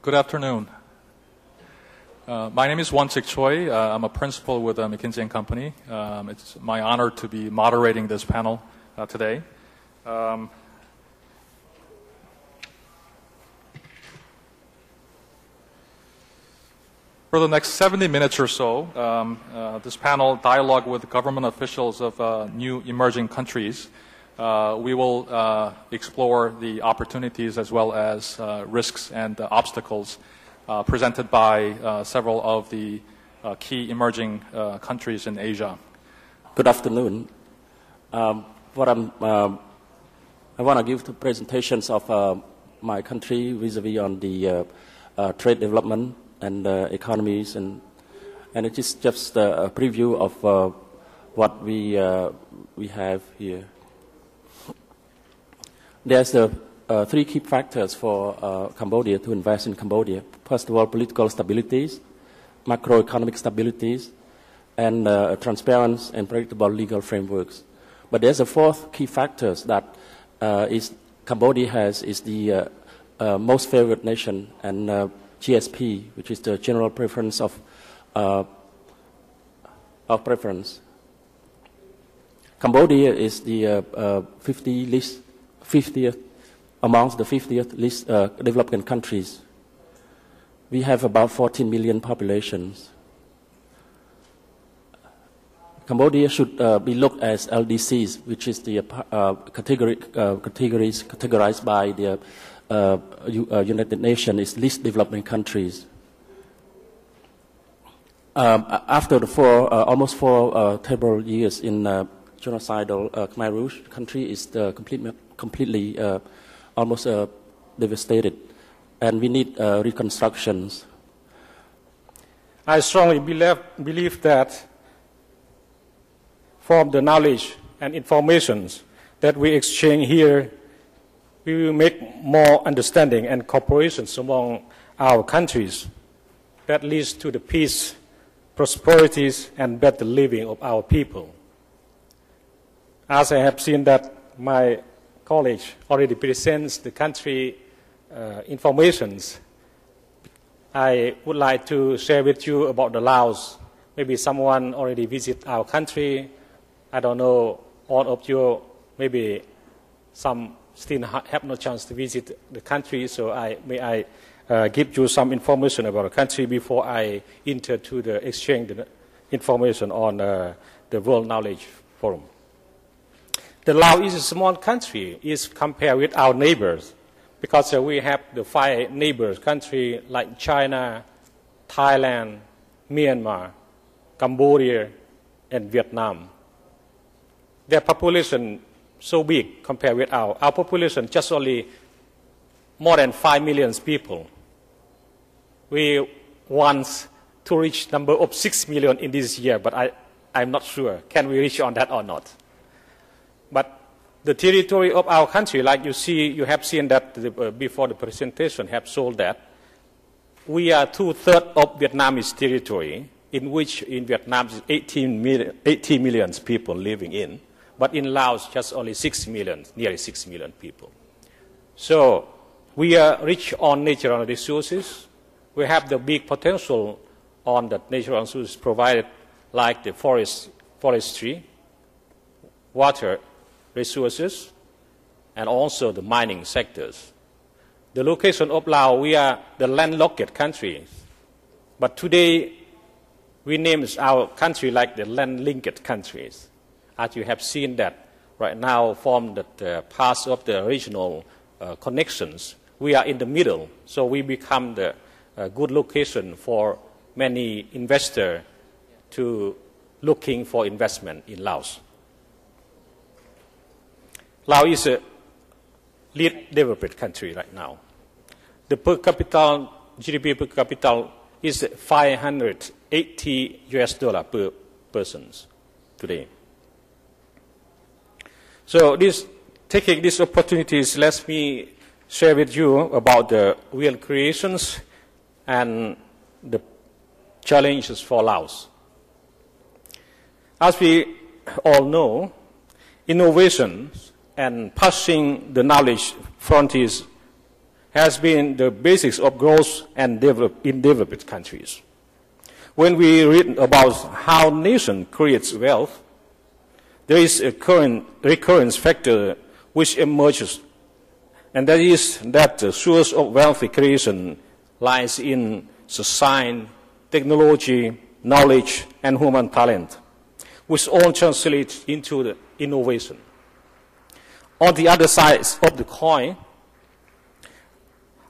Good afternoon. My name is Won-Sik Choi. I'm a principal with McKinsey & Company. It's my honor to be moderating this panel today. For the next 70 minutes or so, this panel dialogue with government officials of new emerging countries. We will explore the opportunities as well as risks and obstacles presented by several of the key emerging countries in Asia. Good afternoon. I want to give two presentations of my country vis-a-vis on the trade development and economies, and it is just a preview of what we have here. There's three key factors for Cambodia to invest in Cambodia. First of all, political stabilities, macroeconomic stabilities, and transparent and predictable legal frameworks. But there's a fourth key factor that Cambodia is the most favored nation, and GSP, which is the general preference of preference. Cambodia is the 50th amongst the 50th least developed countries. We have about 14 million populations. Cambodia should be looked as LDCs, which is the categories categorized by the United Nations as least developing countries. After the almost four terrible years in genocidal Khmer Rouge, the country is completely almost devastated, and we need reconstructions. I strongly believe that from the knowledge and information that we exchange here, we will make more understanding and cooperation among our countries that leads to the peace, prosperities, and better living of our people. As I have seen that my colleague already presents the country informations, I would like to share with you about the Laos. Maybe someone already visit our country. I don't know, all of you, maybe some still have no chance to visit the country, so I give you some information about the country before I enter to the exchange the information on the World Knowledge Forum. The Laos is a small country, is compared with our neighbors, because we have the 5 neighbors countries like China, Thailand, Myanmar, Cambodia, and Vietnam. Their population so big compared with our population just only more than 5 million people. We want to reach number of 6 million in this year, but I'm not sure. Can we reach on that or not? But the territory of our country, like you have seen that before the presentation have shown that we are 2/3 of Vietnamese territory, in which in Vietnam is 80 million people living in, but in Laos just only 6 million, nearly 6 million people. So we are rich on natural resources. We have the big potential on the natural resources provided, like the forestry, water resources, and also the mining sectors. The location of Laos, we are the landlocked country, but today we name our country like the land-linked countries. As you have seen that right now from the path of the regional connections, we are in the middle, so we become the good location for many investors to looking for investment in Laos. Laos is a least developed country right now. The per capita GDP per capita is $580 per person today. So taking these opportunities, let me share with you about the real creations and the challenges for Laos. As we all know, innovations and pushing the knowledge frontiers has been the basics of growth and in developed countries. When we read about how nation creates wealth, there is a recurrence factor which emerges, and that is that the source of wealth creation lies in science, technology, knowledge, and human talent, which all translate into the innovation. On the other side of the coin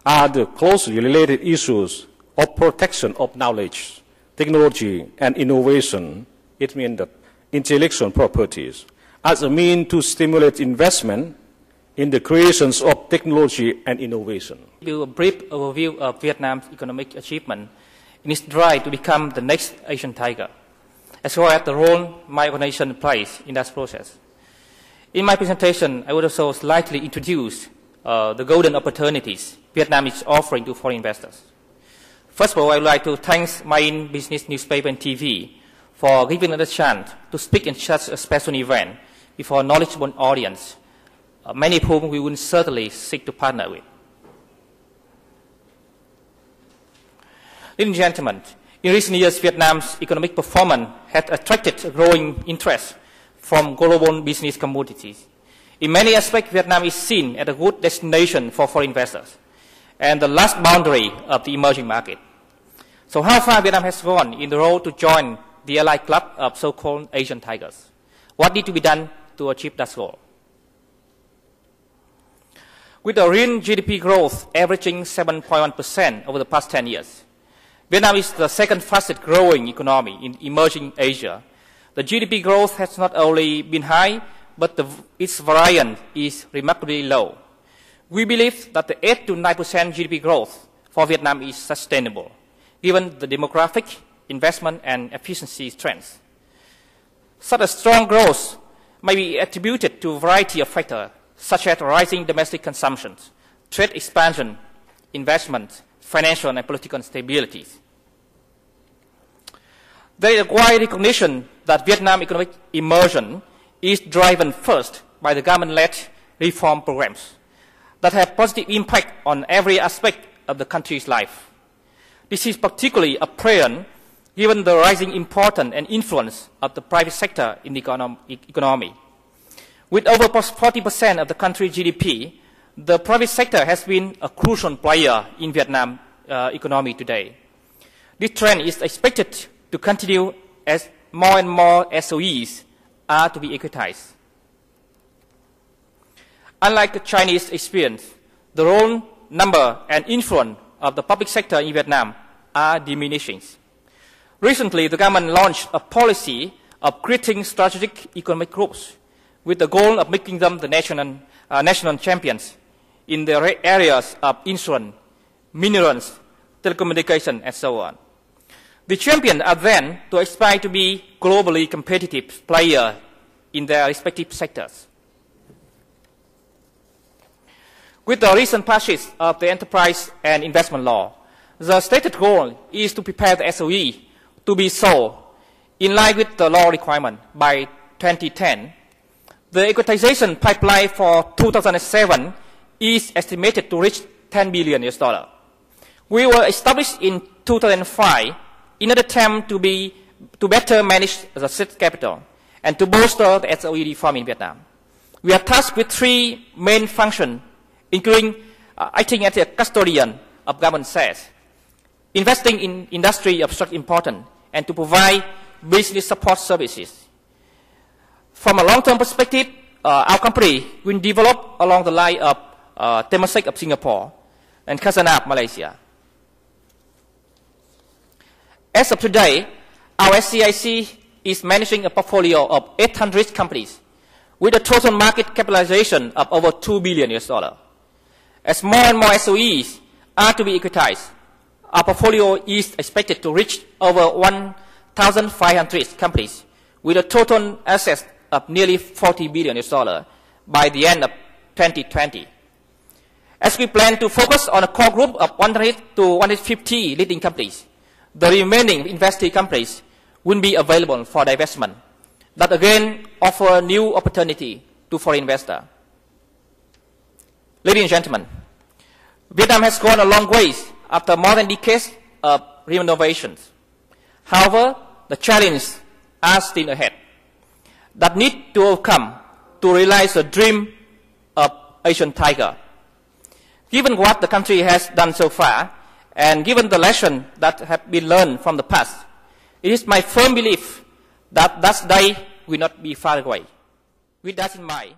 are the closely related issues of protection of knowledge, technology, and innovation. It means that intellectual properties as a means to stimulate investment in the creations of technology and innovation. Give you a brief overview of Vietnam's economic achievement in its drive to become the next Asian tiger, as well as the role my organization plays in that process. In my presentation, I would also slightly introduce the golden opportunities Vietnam is offering to foreign investors. First of all, I would like to thank my business newspaper and TV for giving us a chance to speak in such a special event before a knowledgeable audience, many of whom we would certainly seek to partner with. Ladies and gentlemen, in recent years, Vietnam's economic performance has attracted a growing interest from global business communities. In many aspects, Vietnam is seen as a good destination for foreign investors and the last boundary of the emerging market. So how far Vietnam has gone in the road to join the allied club of so-called Asian tigers? What needs to be done to achieve that goal? With the real GDP growth averaging 7.1% over the past 10 years, Vietnam is the second fastest growing economy in emerging Asia. The GDP growth has not only been high, but its variance is remarkably low. We believe that the 8 to 9% GDP growth for Vietnam is sustainable, given the demographic, investment, and efficiency trends. Such a strong growth may be attributed to a variety of factors, such as rising domestic consumption, trade expansion, investment, financial and political stability. There is a wide recognition that Vietnam economic immersion is driven first by the government-led reform programs that have positive impact on every aspect of the country's life. This is particularly apparent given the rising importance and influence of the private sector in the economy. With over 40% of the country's GDP, the private sector has been a crucial player in Vietnam economy today. This trend is expected to continue as more and more SOEs are to be equitized. Unlike the Chinese experience, the role, number, and influence of the public sector in Vietnam are diminishing. Recently, the government launched a policy of creating strategic economic groups with the goal of making them the national champions in the areas of insurance, minerals, telecommunication, and so on. The champions are then to aspire to be globally competitive players in their respective sectors. With the recent passage of the Enterprise and Investment Law, the stated goal is to prepare the SOE to be sold in line with the law requirement by 2010. The equitization pipeline for 2007 is estimated to reach $10 billion. We were established in 2005 in an attempt to better manage the state capital and to bolster the SOE reform in Vietnam. We are tasked with three main functions, including acting as a custodian of government shares, investing in industry of such importance, and to provide business support services. From a long-term perspective, our company will develop along the line of Temasek of Singapore and Khazanah of Malaysia. As of today, our SCIC is managing a portfolio of 800 companies with a total market capitalization of over $2 billion. As more and more SOEs are to be equitized, our portfolio is expected to reach over 1,500 companies with a total assets of nearly $40 billion by the end of 2020. As we plan to focus on a core group of 100 to 150 leading companies, the remaining investee companies will be available for divestment. That again offer new opportunity to foreign investors. Ladies and gentlemen, Vietnam has gone a long ways after more than decades of renovations. However, the challenges are still ahead that need to overcome to realize the dream of Asian Tiger. Given what the country has done so far, and given the lesson that have been learned from the past, it is my firm belief that that day will not be far away. With that in mind,